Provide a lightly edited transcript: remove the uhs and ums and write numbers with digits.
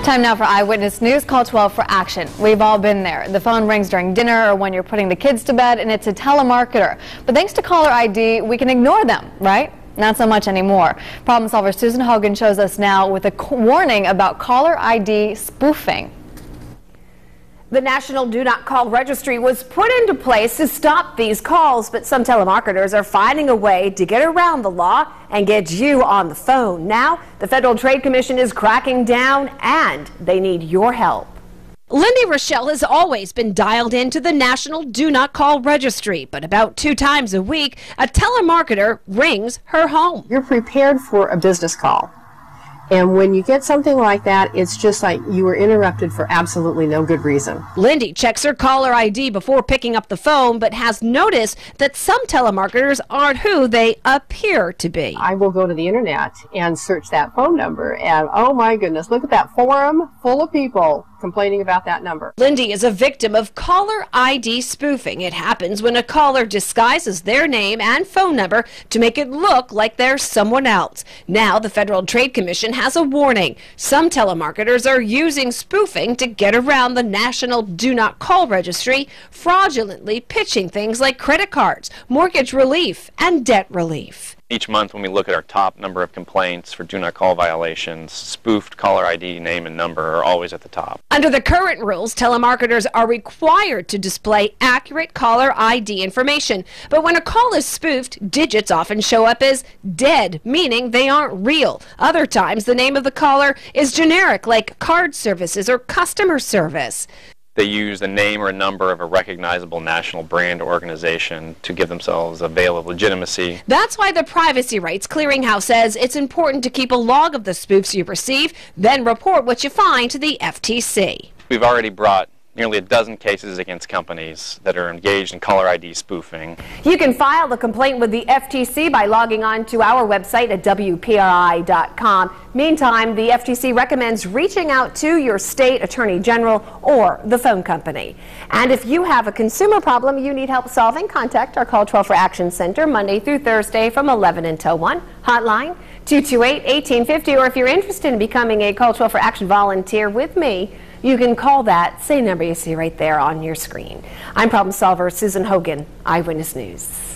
Time now for Eyewitness News. Call 12 for action. We've all been there. The phone rings during dinner or when you're putting the kids to bed and it's a telemarketer. But thanks to caller ID, we can ignore them, right? Not so much anymore. Problem solver Susan Hogan shows us now with a warning about caller ID spoofing. The National Do Not Call Registry was put into place to stop these calls, but some telemarketers are finding a way to get around the law and get you on the phone. Now, the Federal Trade Commission is cracking down, and they need your help. Lindy Rochelle has always been dialed into the National Do Not Call Registry, but about 2 times a week, a telemarketer rings her home. You're prepared for a business call. And when you get something like that, it's just like you were interrupted for absolutely no good reason. Lindy checks her caller ID before picking up the phone, but has noticed that some telemarketers aren't who they appear to be. I will go to the internet and search that phone number, and oh my goodness, look at that forum full of people complaining about that number. Lindy is a victim of caller ID spoofing. It happens when a caller disguises their name and phone number to make it look like they're someone else. Now the Federal Trade Commission has a warning. Some telemarketers are using spoofing to get around the National Do Not Call Registry, fraudulently pitching things like credit cards, mortgage relief, and debt relief. Each month when we look at our top number of complaints for do not call violations, spoofed caller ID name and number are always at the top. Under the current rules, telemarketers are required to display accurate caller ID information. But when a call is spoofed, digits often show up as dead, meaning they aren't real. Other times, the name of the caller is generic, like card services or customer service. They use the name or number of a recognizable national brand or organization to give themselves a veil of legitimacy. That's why the Privacy Rights Clearinghouse says it's important to keep a log of the spoofs you receive, then report what you find to the FTC. We've already brought nearly a dozen cases against companies that are engaged in caller ID spoofing. You can file the complaint with the FTC by logging on to our website at WPRI.com. Meantime, the FTC recommends reaching out to your state attorney general or the phone company. And if you have a consumer problem you need help solving, contact our Call 12 for Action Center Monday through Thursday from 11 until 1. Hotline 228-1850. Or if you're interested in becoming a Call 12 for Action volunteer with me, you can call that same number you see right there on your screen. I'm problem solver Susan Hogan, Eyewitness News.